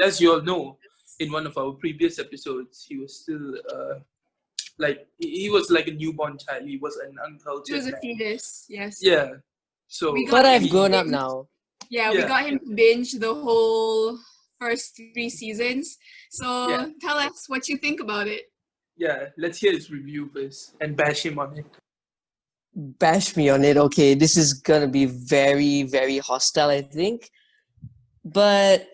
As you all know, in one of our previous episodes, he was still like he was like a newborn child. He was an He uncultured was a man. fetus, yes. Yeah. So We got But him I've to grown up binge- now. Yeah, we Yeah. got him to binge the whole first 3 seasons. So Yeah. tell us what you think about it. yeah, let's hear his review first and bash him on it. Bash me on it. Okay, this is gonna be very, very hostile, I think. But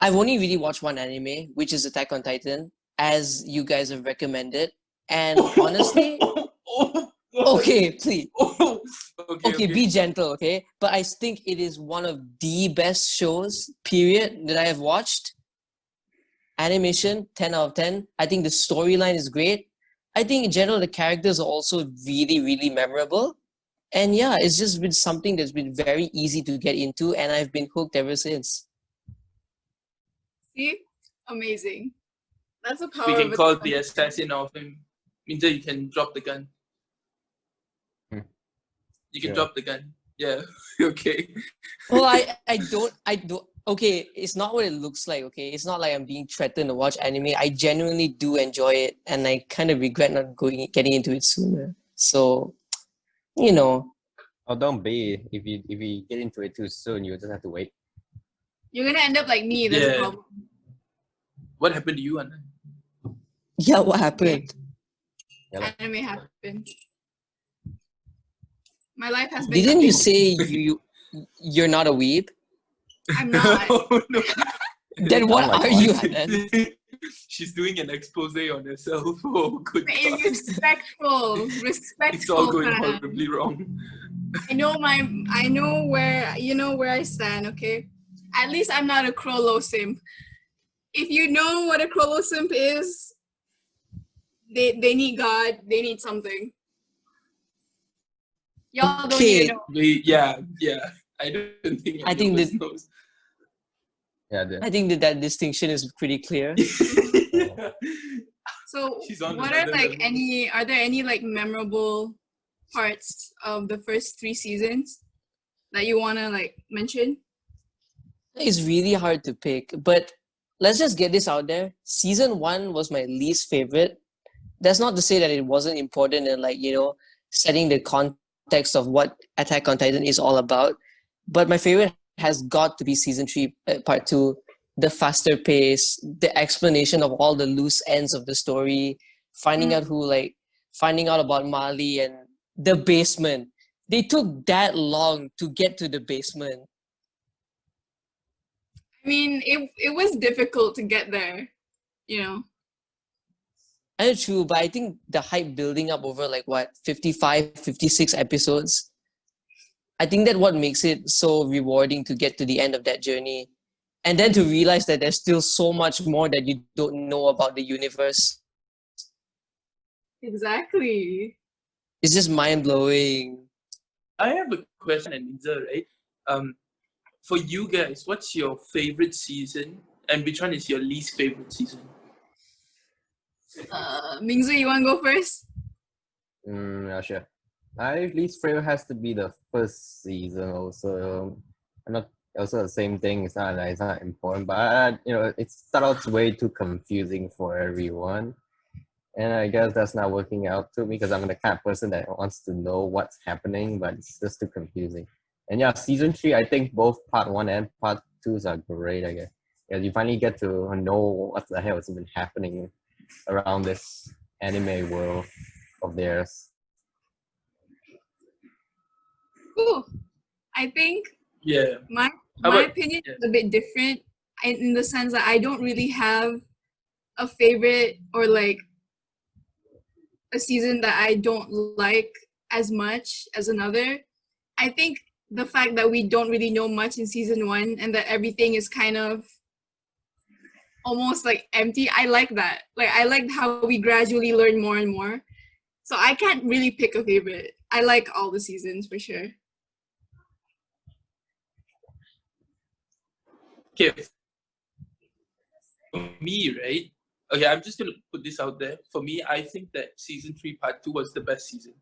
I've only really watched one anime, which is Attack on Titan, as you guys have recommended. And honestly, okay, please. Okay, be gentle, okay? But I think it is one of the best shows, period, that I have watched. Animation, 10 out of 10. I think the storyline is great. I think in general, the characters are also really, really memorable. And yeah, it's just been something that's been very easy to get into, and I've been hooked ever since. See? Amazing. That's the power We of can a call Titan. the assassin of him. Means that you can drop the gun. You can Sure. drop the gun. Yeah. Okay. Well, I don't, okay, it's not what it looks like, okay? It's not like I'm being threatened to watch anime. I genuinely do enjoy it, and I kind of regret not getting into it sooner. So, you know, Oh, don't be. If you get into it too soon, you just have to wait. You're gonna end up like me, that's the Yeah. problem. What happened to you, Anna? yeah, what happened? Yeah, like, Anime happened. My life has been Didn't you nothing. say you're not a weeb? I'm not. No. Then what my are God. you, Hanan? She's doing an expose on herself. Oh, good Be God. respectful. Respectful. It's all going man. horribly wrong. I know where I stand, okay? At least I'm not a Crollo simp. If you know what a Crollo simp is, they need God, they need something. Y'all don't Okay. even know. Yeah. I don't think I any think of us that- knows. yeah, the- I think that distinction is pretty clear. So She's on what are another like level. are there any like memorable parts of the first 3 seasons that you wanna like mention? It's really hard to pick, but let's just get this out there. Season 1 was my least favorite. That's not to say that it wasn't important and like, setting the context of what Attack on Titan is all about. But my favorite has got to be Season 3, Part 2. The faster pace, the explanation of all the loose ends of the story, finding out about Marley and the basement. They took that long to get to the basement. I mean, it was difficult to get there, you know. And true, but I think the hype building up over 55, 56 episodes, I think that what makes it so rewarding to get to the end of that journey. And then to realize that there's still so much more that you don't know about the universe. Exactly. It's just mind-blowing. I have a question, Anita, right? For you guys, what's your favorite season and which one is your least favorite season? Mingzu, you wanna go first? yeah, sure. My least favorite has to be the first season. Also, I'm not also the same thing. It's not important, but it starts way too confusing for everyone, and I guess that's not working out to me because I'm the kind of person that wants to know what's happening, but it's just too confusing. And yeah, season 3, I think both part 1 and part 2 are great. I guess you finally get to know what the hell has been happening around this anime world of theirs. Ooh, I think Yeah. my How about- opinion yeah. is a bit different in the sense that I don't really have a favorite or like a season that I don't like as much as another. I think the fact that we don't really know much in season 1 and that everything is kind of almost like empty, I like that. Like I like how we gradually learn more and more. So I can't really pick a favorite. I like all the seasons for sure. Okay. For me, right? Okay, I'm just gonna put this out there. For me, I think that season 3, part 2 was the best season.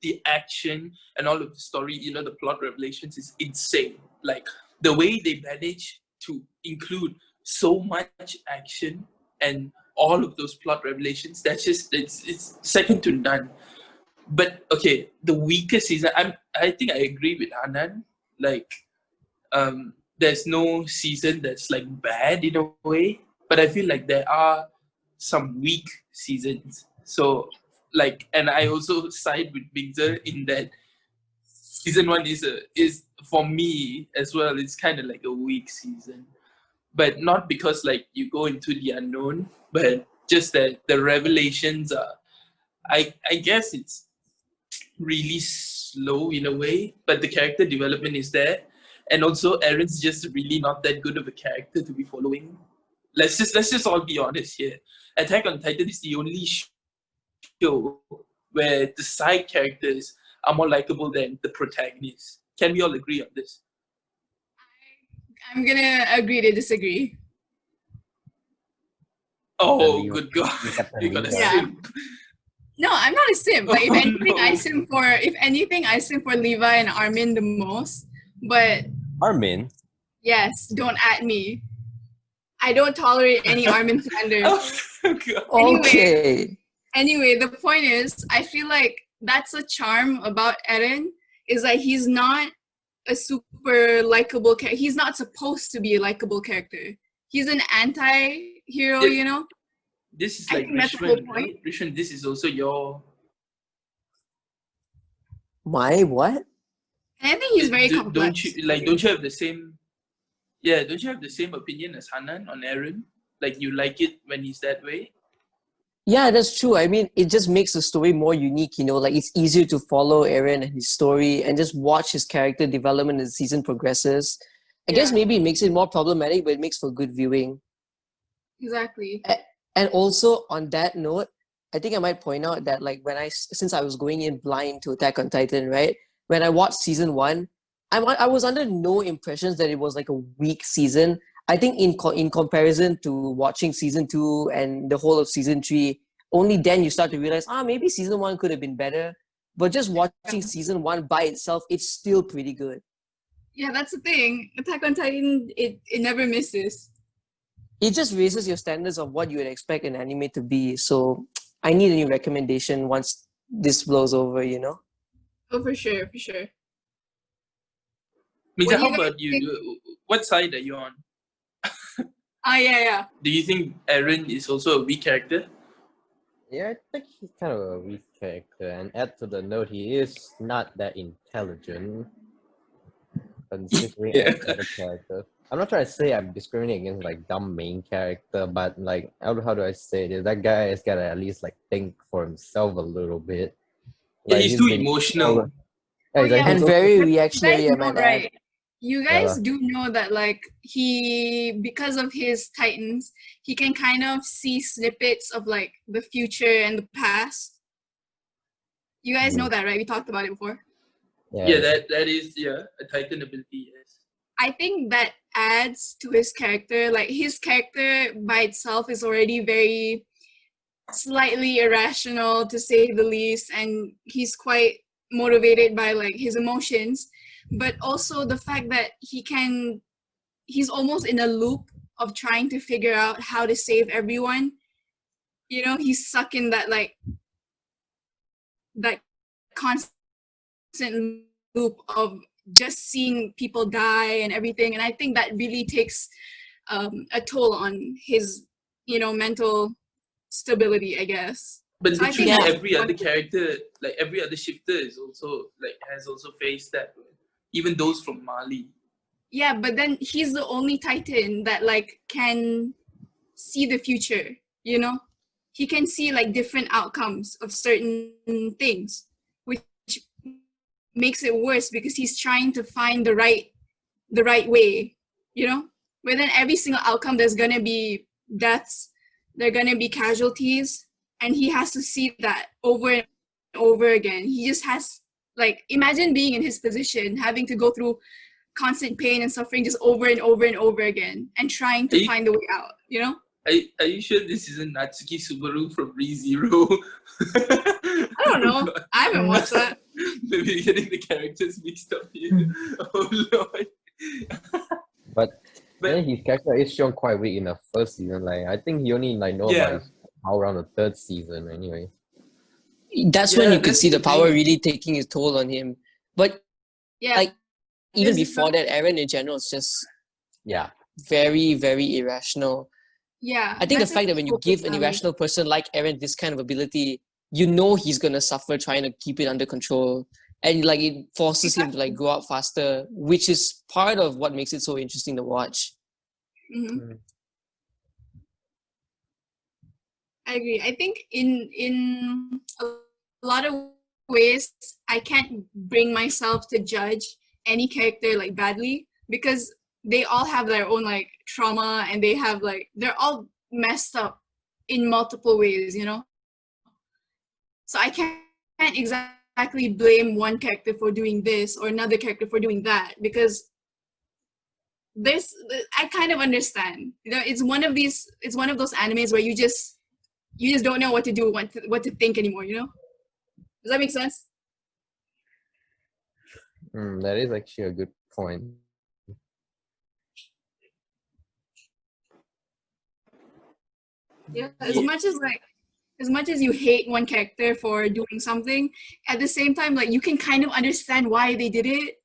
The action and all of the story, the plot revelations is insane. Like the way they managed to include so much action and all of those plot revelations. That's just it's second to none. But okay, the weakest season. I think I agree with Hanan. Like, there's no season that's like bad in a way, but I feel like there are some weak seasons. So like, and I also side with Bigzer in that season one is for me as well. It's kind of like a weak season, but not because like you go into the unknown, but just that the revelations are. I guess it's really slow in a way, but the character development is there. And also Aaron's just really not that good of a character to be following. Let's just all be honest here. Attack on Titan is the only show where the side characters are more likable than the protagonists. Can we all agree on this? I'm gonna agree to disagree. Oh, Levi. good God. Captain You're gonna Levi. Yeah. simp. No, I'm not a simp. Like, Oh, if anything, no. I simp for Levi and Armin the most. But Armin. yes, don't at me. I don't tolerate any Armin slander. Oh, God. Okay. Anyway, the point is, I feel like that's a charm about Eren, is that he's not a super likable character. He's not supposed to be a likable character. He's an anti-hero, Yeah. you know? This is I like think that's the whole Rishwan, point. right? Rishwan, this is also your. My what? And I think he's very complex. Don't you have the same? Yeah, don't you have the same opinion as Hanan on Eren? Like you like it when he's that way? Yeah, that's true. I mean, it just makes the story more unique, you know, like it's easier to follow Eren and his story and just watch his character development as the season progresses. I guess Yeah. maybe it makes it more problematic, but it makes for good viewing. Exactly. And also on that note, I think I might point out that like since I was going in blind to Attack on Titan, right? When I watched season 1, I was under no impressions that it was like a weak season. I think in comparison to watching season 2 and the whole of season 3, only then you start to realize, maybe season 1 could have been better. But just watching season 1 by itself, it's still pretty good. Yeah, that's the thing. Attack on Titan, it never misses. It just raises your standards of what you would expect an anime to be. So I need a new recommendation once this blows over, you know? Oh, for sure, for sure. Misa, What do how you guys about you? What side are you on? Yeah. Do you think Eren is also a weak character? Yeah, I think he's kind of a weak character. And add to the note, he is not that intelligent. Considering Yeah. any other character. I'm not trying to say I'm discriminating against like dumb main character, but like how do I say this? That guy has gotta at least like think for himself a little bit. Yeah, Like, he's too been- emotional. Yeah, yeah. And he's very You reactionary, guys I know, might add. right? You guys lah. do know that, like, because of his Titans, he can kind of see snippets of like the future and the past. You guys know that, right? We talked about it before. Yeah, that is a Titan ability. Yes. I think that adds to his character. Like, his character by itself is already very slightly irrational, to say the least, and he's quite motivated by like his emotions. But also the fact that he's almost in a loop of trying to figure out how to save everyone. You know, he's stuck in that constant loop of just seeing people die and everything. And I think that really takes a toll on his, mental stability, I guess. But So I literally think every other character, like every other shifter, is also has also faced that. Even those from Mali. Yeah, but then he's the only Titan that like can see the future, you know? He can see like different outcomes of certain things, which makes it worse because he's trying to find the right way, you know? Where then every single outcome there's gonna be deaths, there are gonna be casualties, and he has to see that over and over again. He just has, like, imagine being in his position, having to go through constant pain and suffering just over and over and over again and trying to find a way out, you know? Are you sure this isn't Natsuki Subaru from ReZero? I don't know. I haven't watched that. Maybe you're getting the characters mixed up here. Oh Lord. But then his character is shown quite weak in the first season. Like I think he only like know Yeah. about his power around the third season anyway. That's when Yeah, you could that's see the the power thing. really taking its toll on him. But Yeah. like even There's before that, Eren in general is just Yeah. very, very irrational. Yeah. I think the that's fact that when you focus give an on- irrational person like Eren this kind of ability, you know he's gonna suffer trying to keep it under control. And like it forces him to like grow up faster, which is part of what makes it so interesting to watch. Mhm. I agree. I think in a lot of ways, I can't bring myself to judge any character like badly because they all have their own like trauma and they have like they're all messed up in multiple ways, you know. So I can't exactly blame one character for doing this or another character for doing that because there's I kind of understand. You know, it's one of those animes where you just don't know what to do, what to think anymore, you know? Does that make sense? That is actually a good point. Yeah. As Yeah. much as you hate one character for doing something, at the same time, like you can kind of understand why they did it.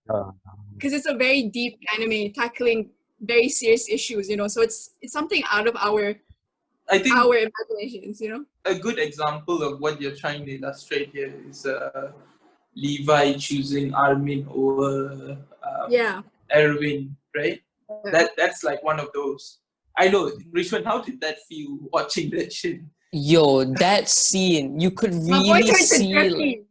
Uh, Because it's a very deep anime tackling very serious issues, you know. So it's something out of our I think imaginations, you know. a good example of what you're trying to illustrate here is Levi choosing Armin over Yeah. Erwin, right? That's like one of those. I know, Rishwan, how did that feel watching that shit? Yo, that scene, you could My boy really turned to see like, Jeffy.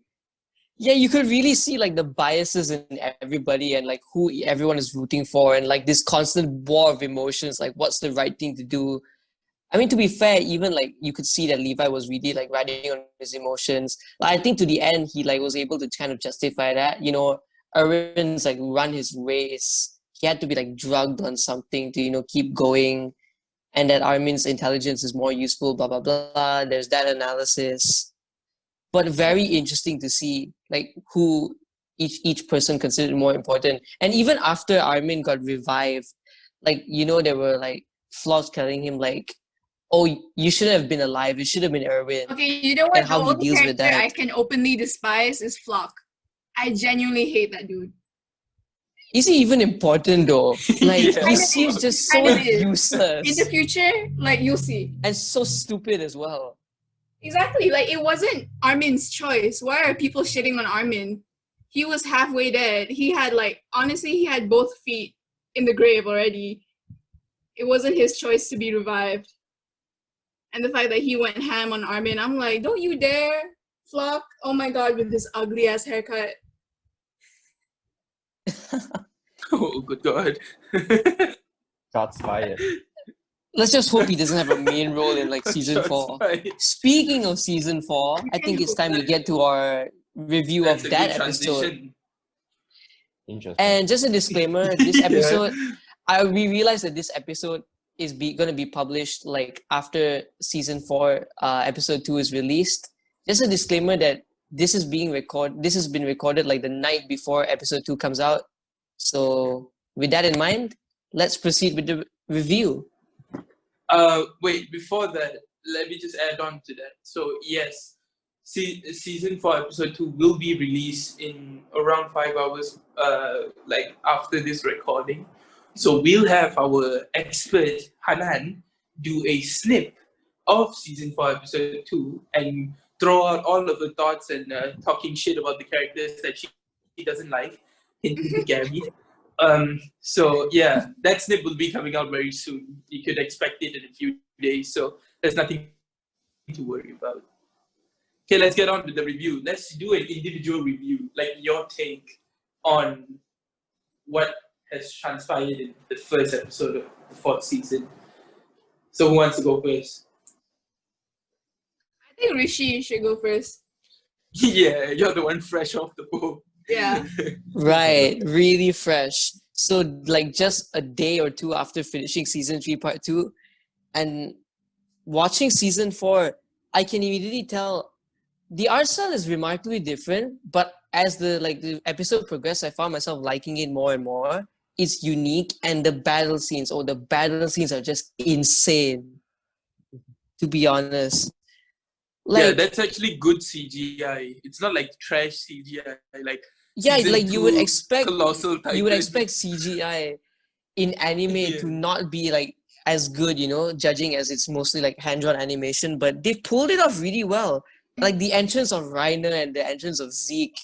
yeah, you could really see like the biases in everybody and like who everyone is rooting for and like this constant war of emotions, like what's the right thing to do. I mean, to be fair, even like you could see that Levi was really like riding on his emotions. Like, I think to the end, he like was able to kind of justify that. You know, Aaron's like run his race. He had to be like drugged on something to, you know, keep going. And that Armin's intelligence is more useful, blah, blah, blah. There's that analysis. But very interesting to see like who each person considered more important. And even after Armin got revived, like, you know, there were like flaws telling him like, oh, you shouldn't have been alive. It should have been Erwin. Okay, you know what? And how the he only deals with character that. I can openly despise is Flock. I genuinely hate that dude. Is he even important though? Like, Yeah. he seems just so Kind of is. useless In the future, like you'll see. and so stupid as well. Exactly. Like it wasn't Armin's choice. Why are people shitting on Armin? He was halfway dead. He had like honestly, he had both feet in the grave already. It wasn't his choice to be revived. And the fact that he went ham on Armin, I'm like, don't you dare, Flock. Oh my god, with this ugly ass haircut. Oh, good God. shots fired. Let's just hope he doesn't have a main role in like season Shots 4. fired. Speaking of season 4, I think it's time to get to our review That's of a that good episode. transition. Interesting. And just a disclaimer, this Yeah. episode, we realized that this episode is going to be published like after season 4, episode 2 is released. Just a disclaimer that this has been recorded like the night before episode 2 comes out. So with that in mind, let's proceed with the review. Wait, before that, let me just add on to that. So, yes, season 4, episode 2 will be released in around 5 hours, like after this recording. So, we'll have our expert, Hanan, do a snip of season 4, episode 2 and throw out all of the thoughts and talking shit about the characters that she doesn't like, hinting to Gabby. So yeah, that snip will be coming out very soon. You could expect it in a few days. So there's nothing to worry about. Okay, let's get on with the review. Let's do an individual review, like your take on what has transpired in the first episode of the 4th season. So who wants to go first? I think Rishi should go first. Yeah, you're the one fresh off the boat. Yeah. Right, really fresh. So like just a day or two after finishing season 3 part 2 and watching season 4, I can immediately tell the art style is remarkably different, but as the episode progressed, I found myself liking it more and more. it's unique, and the battle scenes are just insane, to be honest. Yeah, Like, that's actually good CGI. It's not like trash CGI. Like yeah, season like two, Colossal you would Titan. expect CGI in anime Yeah. to not be like as good, judging as it's mostly like hand-drawn animation, but they pulled it off really well. Like the entrance of Reiner and the entrance of Zeke,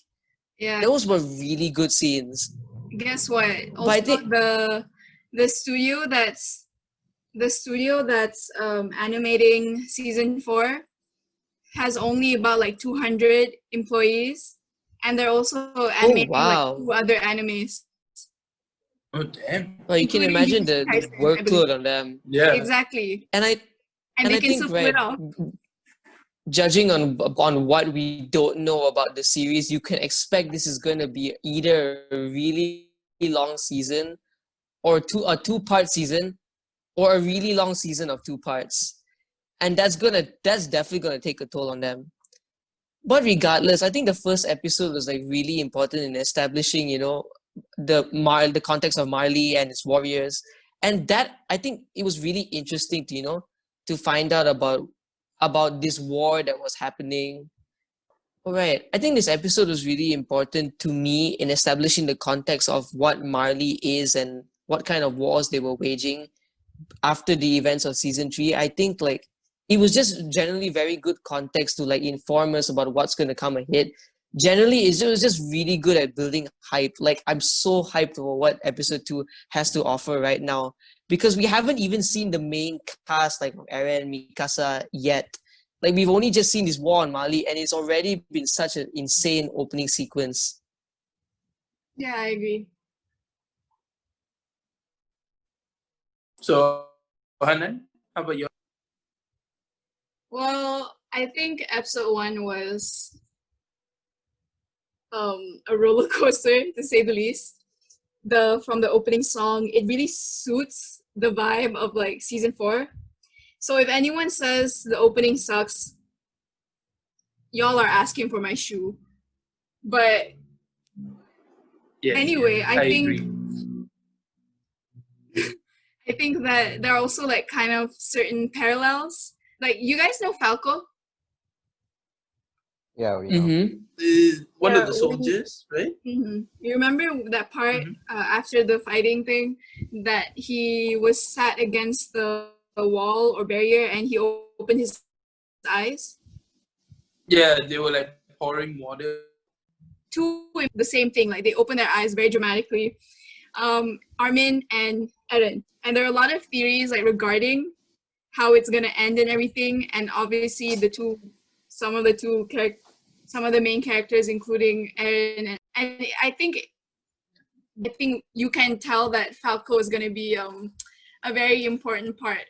Yeah. those were really good scenes. Guess what? But I Also, think the studio that's animating season 4 has only about like 200 employees, and they're also animating like wow. 2 other animes, Oh damn. Well, you can including imagine Jujutsu the Kaisen, I believe. workload on them. Yeah. Exactly, And I and and they I can think, still pull it right, off. judging on what we don't know about the series, you can expect this is going to be either a really long season or a two-part season, or a really long season of 2 parts. And that's definitely gonna take a toll on them. But regardless, I think the first episode was like really important in establishing, the context of Marley and his warriors. And that, I think it was really interesting to, to find out about this war that was happening. All right. I think this episode was really important to me in establishing the context of what Marley is and what kind of wars they were waging after the events of season 3. I think like it was just generally very good context to like inform us about what's going to come ahead. Generally, it was just really good at building hype. Like, I'm so hyped for what episode 2 has to offer right now, because we haven't even seen the main cast like Eren, Mikasa yet. Like, we've only just seen this war on Mali, and it's already been such an insane opening sequence. Yeah, I agree. So Hanan, how about you? Well, I think episode 1 was a roller coaster, to say the least. From the opening song, it really suits the vibe of like season 4. So if anyone says the opening sucks, y'all are asking for my shoe. But Yeah. anyway, I agree. I think that there are also like kind of certain parallels. Like, you guys know Falco? Yeah, we know. One Yeah, of the soldiers, right? You remember that part Mhm. after the fighting thing, that he was sat against the wall or barrier and he opened his eyes? Yeah, they were like pouring water. Two, the same thing, like they open their eyes very dramatically. Armin and Eren. And there are a lot of theories like regarding how it's gonna end and everything. And obviously some of the main characters, including Eren, and I think you can tell that Falco is gonna be a very important part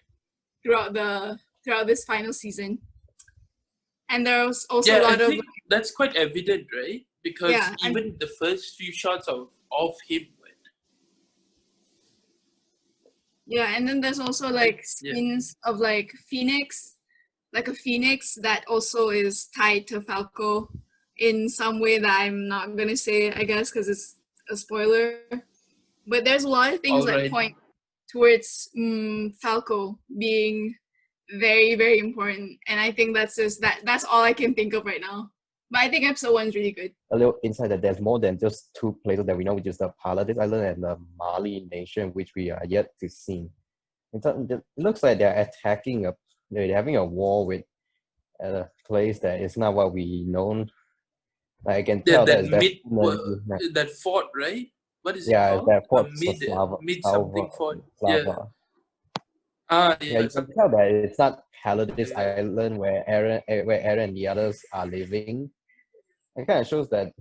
throughout this final season. And there's also Yeah, a I lot of think that's quite evident, right? Because Yeah, even the first few shots of him, yeah, and then there's also like Yeah. scenes of like Phoenix, like a Phoenix that also is tied to Falco in some way that I'm not gonna say, I guess, because it's a spoiler. But there's a lot of things that Alright. point towards Falco being very, very important, and I think that's all I can think of right now. But I think episode 1 is really good. A little insight that there's more than just 2 places that we know, which is the Paladin Island and the Mali Nation, which we are yet to see. It looks like they're they're having a war with a place that is not what we know. Like, I can tell That that that fort, right? What is it yeah, called? that fort Mid something fort. Yeah. Slava. Yeah, Yeah, you can something. tell that it's not Paladin's Yeah. Island where Aaron and the others are living. It kind of shows that,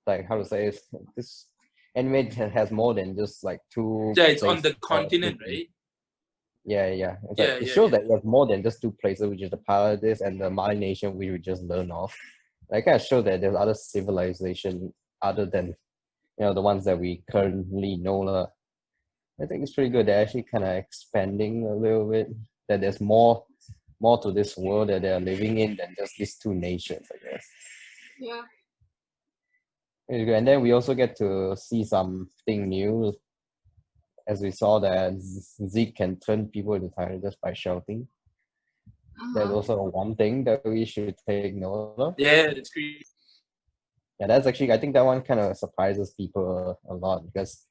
like, how to say it, this anime has more than just like 2 Yeah, it's on places the that are continent, living. right? Yeah. It's Yeah, like, it yeah, shows yeah. that it has more than just 2 places, which is the Paladins and the Mali Nation, which we just learned of. Like, kind of show that there's other civilization other than the ones that we currently know. I think it's pretty good. They're actually kind of expanding a little bit. That there's more to this world that they're living in than just these 2 nations, I guess. Yeah. And then we also get to see something new. as we saw that Zeke can turn people into Titan just by shouting. There's also one thing that we should take note of. Yeah, it's great. Yeah, that's actually, I think that one kind of surprises people a lot because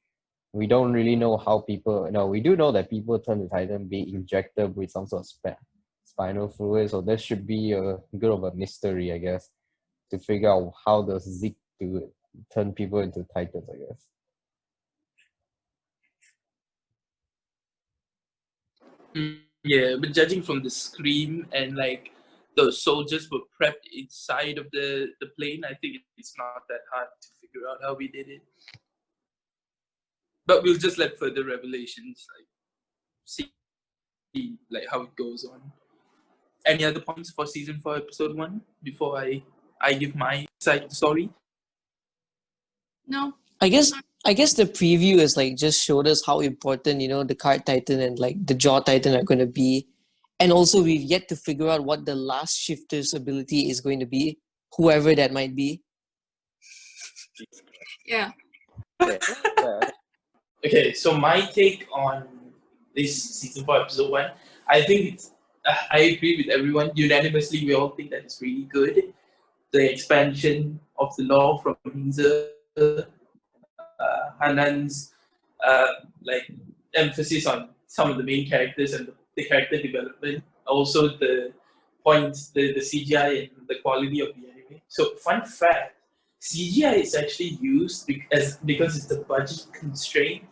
we don't really know how people, we do know that people turn to Titan being injected with some sort of spinal fluid, so there should be a bit of a mystery, I guess, to figure out how does Zeke do it, turn people into Titans, I guess. Yeah, but judging from the scream and like the soldiers were prepped inside of the plane, I think it's not that hard to figure out how we did it. But we'll just let further revelations like see like how it goes on. Any other points for season 4, episode 1 before I give my side of the story? No. I guess the preview is like just showed us how important, the Card Titan and like the Jaw Titan are going to be. And also we've yet to figure out what the last shifter's ability is going to be, whoever that might be. Yeah. Okay, so my take on this season 4, episode 1, I think I agree with everyone. Unanimously, we all think that it's really good. The expansion of the lore from Hinza, Hanan's like emphasis on some of the main characters and the character development. Also the points, the CGI and the quality of the anime. So fun fact, CGI is actually used because it's a budget constraint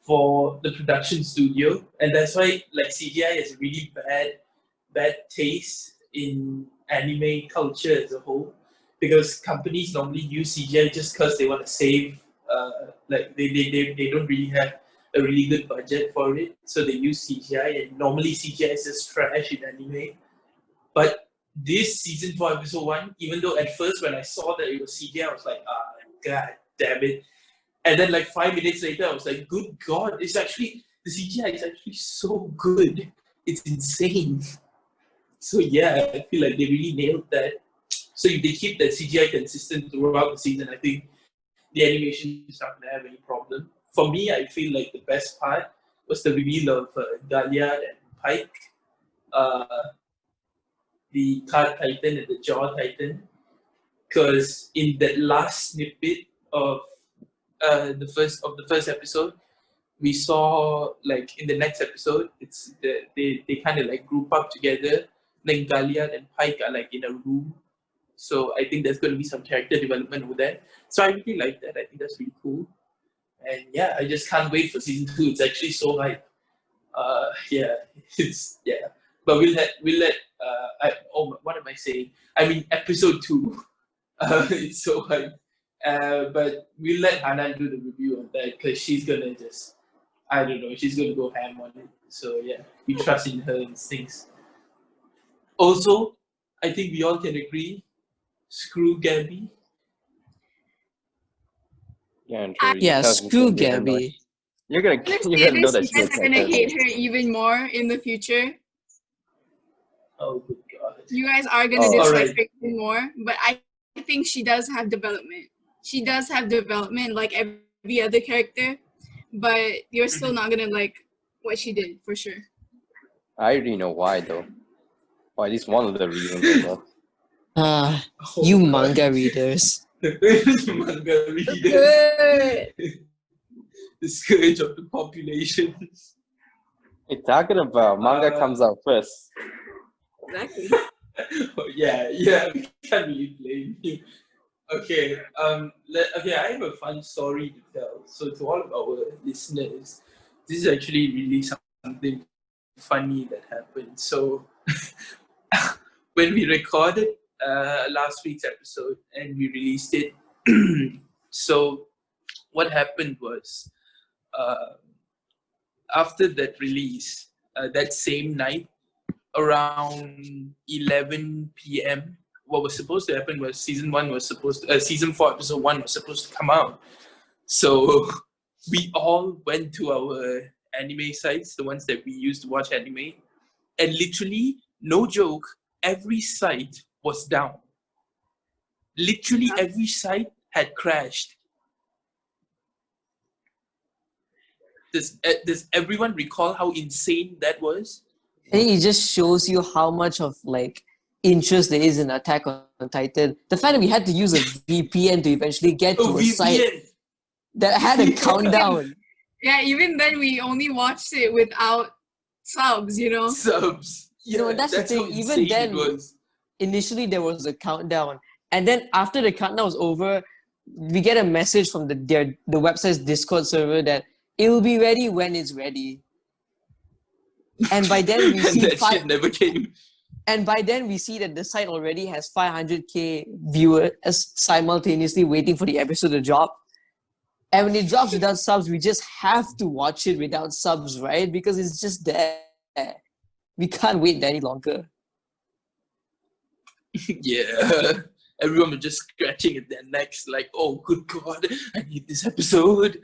for the production studio, and that's why like CGI has really bad taste in anime culture as a whole, because companies normally use CGI just because they want to save like they don't really have a really good budget for it, so they use CGI, and normally CGI is just trash in anime. But this season 4, episode 1, even though at first when I saw that it was CGI, I was like, god damn it. And then like 5 minutes later, I was like, good God, the CGI is actually so good. It's insane. So yeah, I feel like they really nailed that. So if they keep that CGI consistent throughout the season, I think the animation is not going to have any problem. For me, I feel like the best part was the reveal of Galliard and Pike, the Card Titan and the Jaw Titan. Because in that last snippet of the first episode, we saw like in the next episode, they kind of like group up together. Then Galliard and Pike are like in a room, so I think there's going to be some character development over there. So I really like that. I think that's really cool, and yeah, I just can't wait for season 2. It's actually so hype. Yeah. But we'll let. What am I saying? I mean, episode 2. It's so hype. But we'll let Hanan do the review on that because she's gonna just, I don't know, she's gonna go ham on it. So yeah, we trust in her instincts. Also, I think we all can agree, screw Gabby. Yeah, and true. Yeah, Because screw you're gonna know- Gabby. You're gonna know that You she's guys are gonna hate her even more in the future. Oh good God. You guys are gonna Oh, dislike alright. her even more, but I think she does have development. She does have development like every other character, but you're still not gonna like what she did for sure. I already know why though. Why? At least one of the reasons. I guess. Oh, You God. manga readers. Manga readers. The scourge of the population. Hey, talking about manga comes out first. Exactly. Oh, yeah, we can't really blame you. Okay, I have a fun story to tell. So to all of our listeners, this is actually really something funny that happened. So when we recorded last week's episode and we released it, so what happened was after that release, that same night, around 11 p.m., what was supposed to happen was season 4 episode 1 was supposed to come out. So we all went to our anime sites, the ones that we used to watch anime, and literally, no joke, every site was down. Literally every site had crashed. Does everyone recall how insane that was? I think it just shows you how much of like interest there is in Attack on Titan. The fact that we had to use a VPN to eventually get Oh, to a site VPN that had a Yeah. countdown. Yeah, even then we only watched it without subs, you know. subs. You know, Yeah, that's the how thing, even insane then- it was. Initially, there was a countdown, and then after the countdown was over, we get a message from the website's Discord server that it will be ready when it's ready. And by then we and see that shit never came. and by then we see that the site already has 500k viewers simultaneously waiting for the episode to drop. And when it drops without subs, we just have to watch it without subs, right? Because it's just there. We can't wait any longer. Yeah. Everyone was just scratching at their necks, like, oh, good God, I need this episode.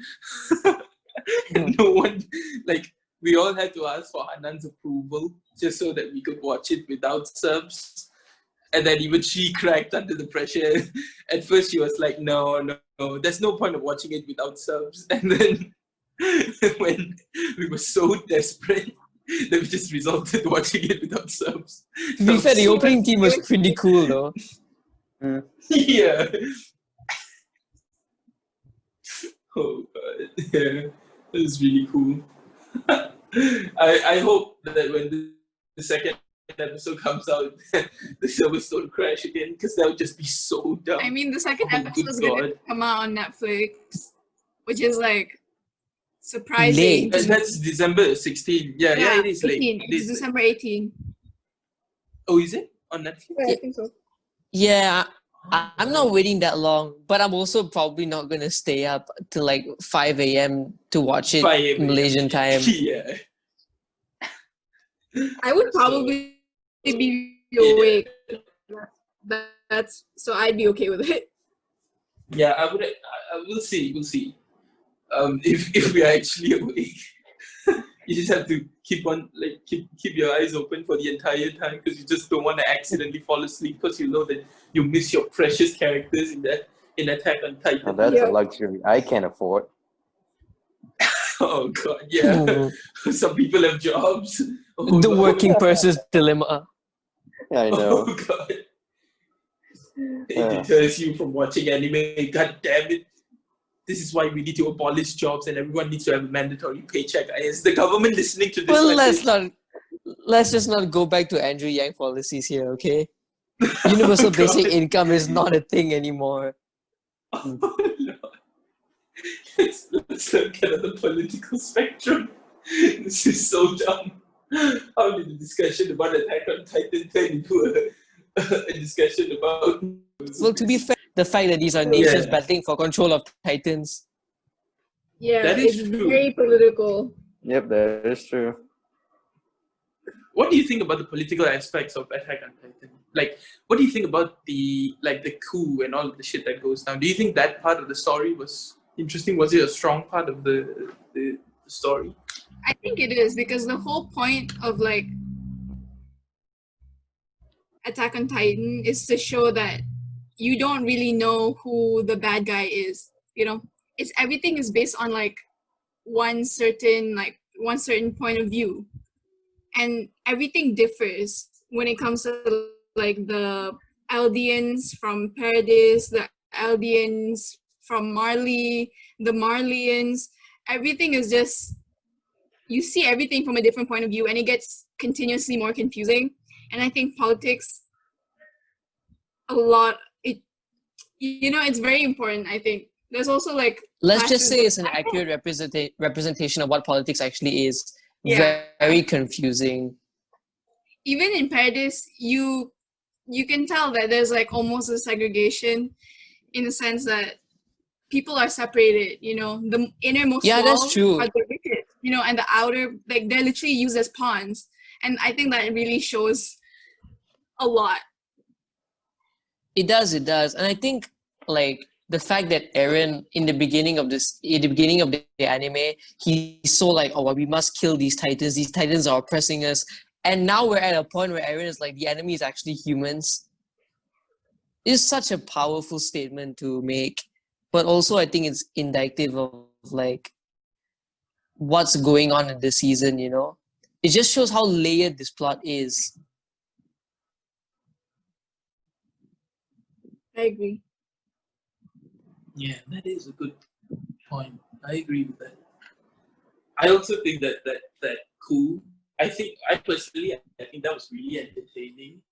And no one, like, we all had to ask for Hanan's approval just so that we could watch it without subs. And then even she cracked under the pressure. At first, she was like, no, there's no point of watching it without subs. And then when we were so desperate, that we just resorted to watching it without subs. To be fair, the opening theme was pretty cool though. Yeah. Oh god. Yeah. It was really cool. I hope that when the second episode comes out, the servers don't crash again, because that would just be so dumb. I mean, the second Oh, episode is good gonna God. come out on Netflix, which is like surprising. Late. And that's December 16. Yeah, it is late. 18. It It's is late. December 18. Oh, is it? On Netflix? Yeah, I think so. Yeah, I'm not waiting that long, but I'm also probably not gonna stay up till like 5 a.m. to watch it 5 a.m. Malaysian time. Yeah. I would probably be awake. That's so I'd be okay with it. Yeah, I would. We'll see. We'll see. If we are actually awake, you just have to keep your eyes open for the entire time, because you just don't want to accidentally fall asleep, because you know that you miss your precious characters in Attack on Now Titan. that's Yeah. a luxury I can't afford. Oh god, yeah. Some people have jobs. Oh, The God. working person's dilemma. I know. Oh god. It deters you from watching anime. God damn it. This is why we need to abolish jobs and everyone needs to have a mandatory paycheck. Is the government listening to this? Well, message? let's just not go back to Andrew Yang policies here, okay? Universal basic God. income is not a thing anymore. Oh, Lord. Let's look at the political spectrum. This is so dumb. How did the discussion about Attack on Titan turn into a discussion about... Well, to be fair, the fact that these are nations Yeah. battling for control of Titans. Yeah, That is it's true. very political. Yep, that is true. What do you think about the political aspects of Attack on Titan? Like, what do you think about the coup and all of the shit that goes down? Do you think that part of the story was interesting? Was it a strong part of the story? I think it is, because the whole point of like Attack on Titan is to show that you don't really know who the bad guy is. You know, everything is based on like one certain point of view, and everything differs when it comes to like the Eldians from Paradis, the Eldians from Marley, the Marleyans. Everything is just, you see everything from a different point of view, and it gets continuously more confusing. And I think politics it's very important. I think there's also like Let's just say it's an classes- accurate representation of what politics actually is. Yeah. Very confusing. Even in Paradis, you can tell that there's like almost a segregation, in the sense that people are separated. You know, the innermost Yeah, that's walls true. are the wicked, and the outer, like, they're literally used as pawns. And I think that really shows a lot. It does. And I think like the fact that Eren in the beginning of the anime, he's so like, oh, well, we must kill these Titans are oppressing us. And now we're at a point where Eren is like, the enemy is actually humans. It's such a powerful statement to make. But also I think it's indicative of like what's going on in this season, you know. It just shows how layered this plot is. I agree. Yeah, that is a good point. I agree with that. I also think that cool. I personally think that was really entertaining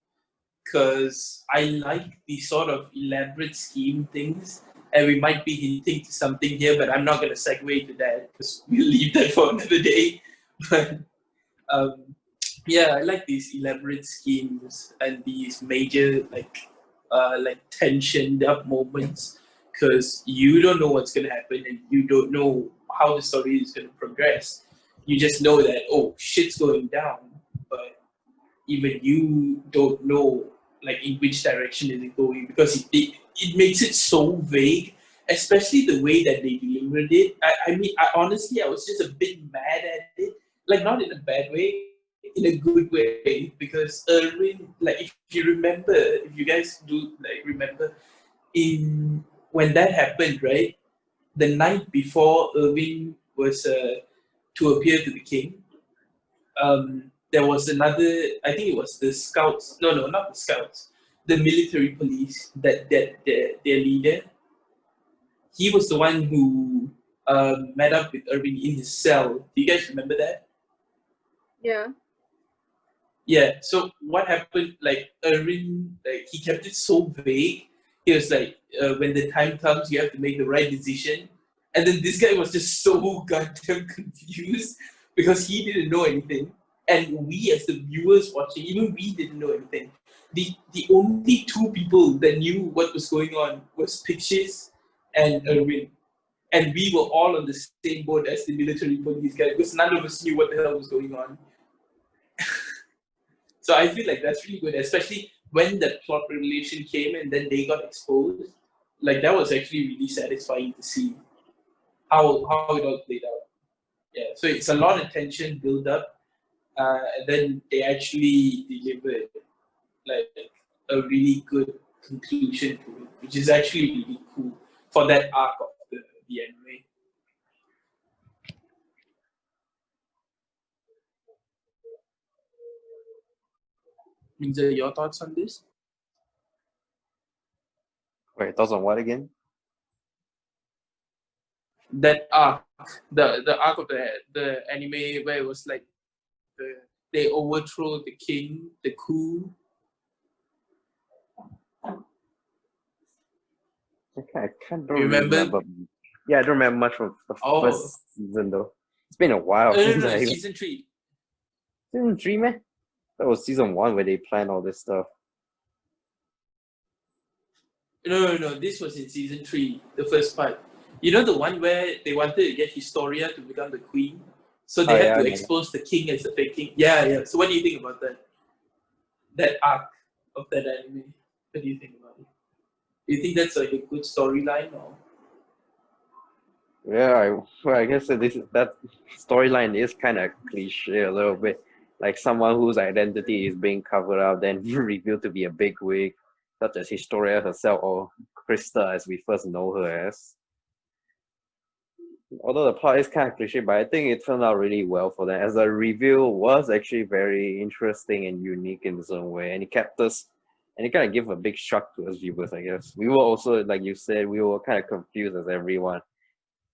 because I like the sort of elaborate scheme things. And we might be hinting to something here, but I'm not going to segue to that because we'll leave that for another day. But yeah, I like these elaborate schemes and these major like tensioned up moments because you don't know what's going to happen and you don't know how the story is going to progress. You just know that, oh, shit's going down, but even you don't know like in which direction is it going because it makes it so vague, especially the way that they delivered it. I mean, honestly, I was just a bit mad at it, like not in a bad way, in a good way, because Erwin, like if you guys do like remember, in when that happened, right? The night before Irving was to appear to the king, there was another. I think it was the scouts. No, not the scouts. The military police. Their leader. He was the one who met up with Irving in his cell. Do you guys remember that? Yeah. Yeah. So what happened? Like Irving, like he kept it so vague. He was like, when the time comes, you have to make the right decision. And then this guy was just so goddamn confused because he didn't know anything. And we, as the viewers watching, even we didn't know anything. The only two people that knew what was going on was Pictures and Irwin. And we were all on the same boat as the military police guy because none of us knew what the hell was going on. So I feel like that's really good, especially when that plot revelation came and then they got exposed. Like that was actually really satisfying to see how it all played out. Yeah, so it's a lot of tension build up, and then they actually delivered like a really good conclusion to it, which is actually really cool for that arc of the anime. Minza, your thoughts on this? Wait, thoughts on what again? That arc, the arc of the anime where it was like they overthrow the king, the coup. I can't don't You really remember? remember. Yeah, I don't remember much from the Oh. first season though. It's been a while since I Season 3. season 3, man. That was season 1 where they planned all this stuff. No. This was in season 3, the first part. You know the one where they wanted to get Historia to become the queen, so they Oh, had yeah, I to know. expose the king as the fake king. Yeah. So what do you think about that? That arc of that anime. What do you think about it? Do you think that's like a good storyline or? Yeah, I guess that storyline is kind of cliche a little bit. Like someone whose identity is being covered up, then revealed to be a bigwig, such as Historia herself or Krista, as we first know her as. Although the plot is kind of cliche, but I think it turned out really well for them. As the reveal was actually very interesting and unique in its own way, and it kept us, and it kind of gave a big shock to us viewers. I guess we were also, like you said, we were kind of confused as everyone.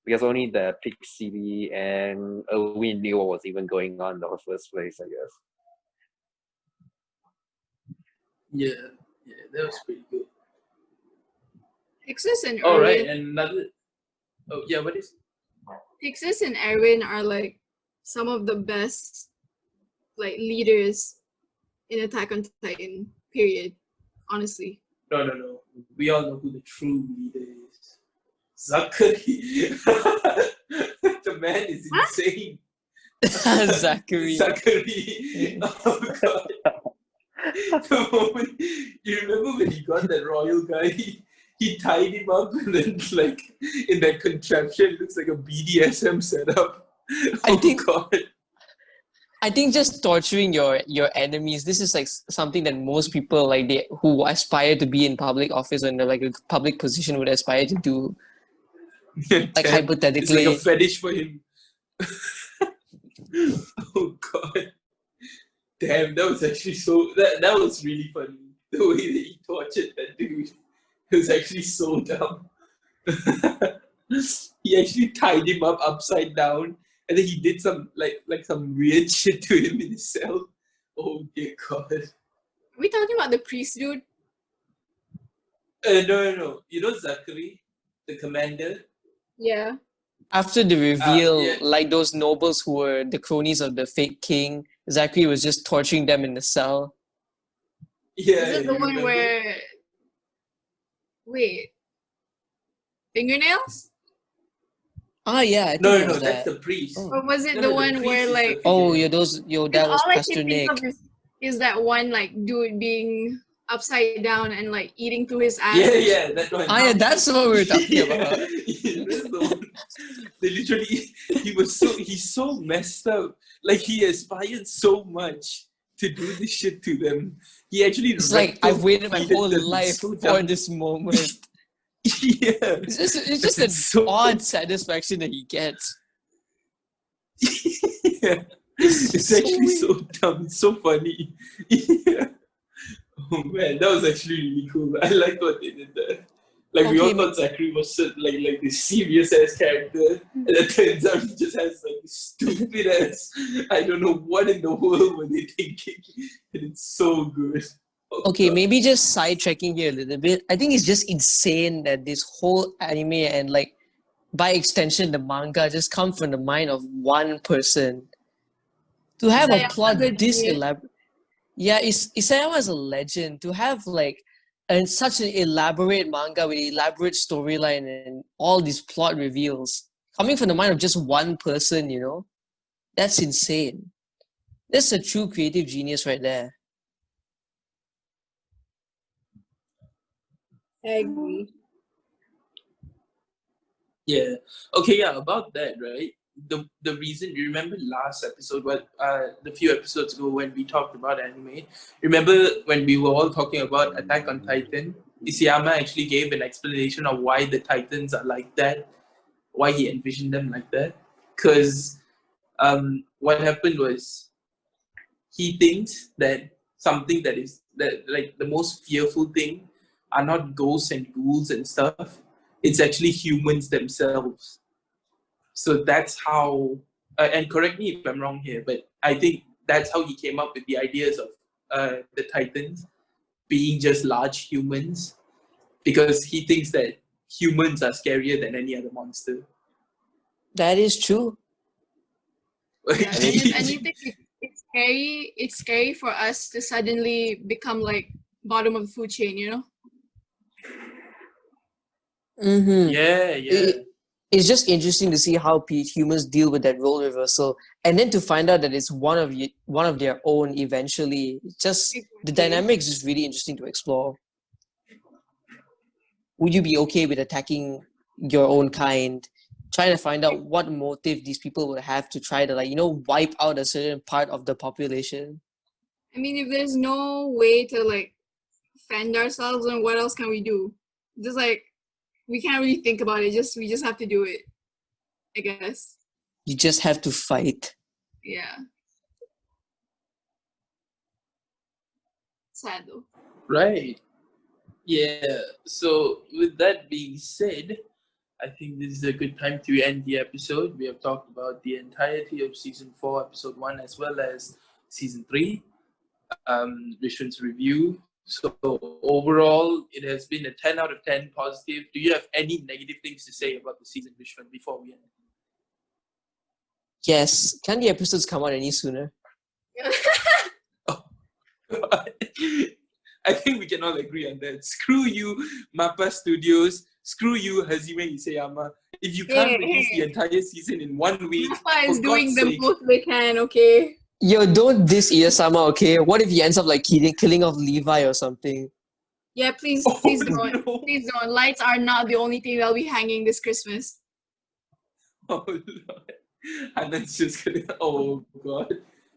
Because only the Pixie and we knew what was even going on in the first place, I guess. Yeah, that was pretty good. Pixis and All right, Erwin. and another. Oh yeah, what is? Pixis and Erwin are like some of the best like leaders in Attack on Titan. Period. Honestly. No. We all know who the true leader is. Zachary. The man is insane. Zachary. Zachary. Oh god. The moment you remember when he got that royal guy, he tied him up and then like in that contraption it looks like a BDSM setup. I think just torturing your enemies. This is like something that most people like they who aspire to be in public office or in like a public position would aspire to do. Like hypothetically, it's like a fetish for him. Oh god. Damn, that was actually that was really funny. The way that he tortured that dude. It was actually so dumb. He actually tied him up upside down and then he did some like some weird shit to him in his cell. Oh dear god. Are we talking about the priest dude? No. You know Zachary, the commander? Yeah. After the reveal, yeah. like those nobles who were the cronies of the fake king, Zachary was just torturing them in the cell. Yeah. Is it the you one remember? where? Wait. Fingernails? Ah, yeah, I think No, it was that's that. the priest. Oh. Or was it No, the no, one priest where is the like? Oh, figurehead. that was All I Pastor can think Nick. of is that one like dude being upside down and like eating through his ass. Yeah, that one. Ah, yeah, that's what we were talking about. Yeah, that's the one. They literally, he's so messed up. Like he aspired so much to do this shit to them. He actually. It's like I've waited my rectal whole feeded them. life So for dumb. this moment. Yeah. It's just It's an so- odd satisfaction that he gets. Yeah. It's so actually weird. so dumb. It's so funny. Yeah. Oh man, that was actually really cool. I liked what they did there. Like we all Okay, thought Zachary was like this serious ass character, and it turns out he just has like this stupid ass. I don't know what in the world were they thinking, and it's so good. Oh, Okay, God. maybe just sidetracking here a little bit. I think it's just insane that this whole anime and like by extension the manga just come from the mind of one person. To have a Isayama plot the this genius. elaborate, yeah, Isayama is a legend. To have like such an elaborate manga with elaborate storyline and all these plot reveals coming from the mind of just one person, you know, that's insane. That's a true creative genius right there. I agree. Yeah. Okay. Yeah. About that, right? The reason you remember last episode, the few episodes ago when we talked about anime. Remember when we were all talking about Attack on Titan? Isayama actually gave an explanation of why the Titans are like that, why he envisioned them like that. Because what happened was he thinks that something that like the most fearful thing are not ghosts and ghouls and stuff. It's actually humans themselves. So that's how, and correct me if I'm wrong here, but I think that's how he came up with the ideas of the Titans being just large humans, because he thinks that humans are scarier than any other monster. That is true. Yeah, and you think it's scary? It's scary for us to suddenly become like bottom of the food chain, you know? Mm-hmm. Yeah. It's just interesting to see how humans deal with that role reversal, and then to find out that it's one of their own eventually. It's just the Exactly. dynamics is really interesting to explore. Would you be okay with attacking your own kind? Trying to find out what motive these people would have to try to, like, you know, wipe out a certain part of the population. I mean, if there's no way to like fend ourselves, then what else can we do? Just like we can't really think about it. We just have to do it, I guess. You just have to fight. Yeah. Sad though. Right. Yeah. So with that being said, I think this is a good time to end the episode. We have talked about the entirety of season 4, episode 1, as well as season 3. Vishwan's review. So overall, it has been a 10 out of 10 positive. Do you have any negative things to say about the season, Vishwan, before we end? Yes. Can the episodes come out any sooner? I think we can all agree on that. Screw you, Mappa Studios. Screw you, Hajime Isayama. If you can't release the entire season in 1 week, Nappa is for doing God's the sake. most they can, okay? Yo, don't diss Iyasama, okay? What if he ends up like killing off Levi or something? Yeah, please Oh, don't. no. Please don't. Lights are not the only thing that'll be hanging this Christmas. Oh, Lord. And that's just gonna. Oh, God.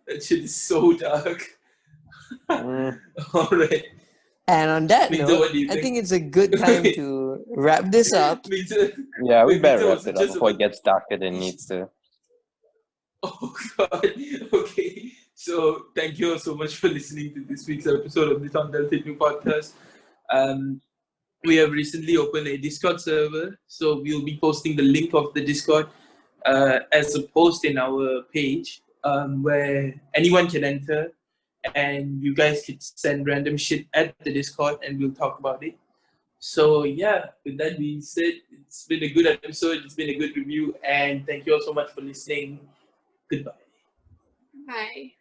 That shit is so dark. All right. And on that Victor, note, what do you I think? think it's a good time to wrap this up. Victor, Yeah, we Wait, better Victor wrap was it up just before it about- gets darker than it needs to. Oh God. Okay. So thank you all so much for listening to this week's episode of the Tom Delta New podcast. Um, we have recently opened a Discord server, so we'll be posting the link of the Discord as a post in our page, where anyone can enter, and you guys can send random shit at the Discord, and we'll talk about it. So yeah, with that being said, it's been a good episode. It's been a good review, and thank you all so much for listening. Goodbye. Bye.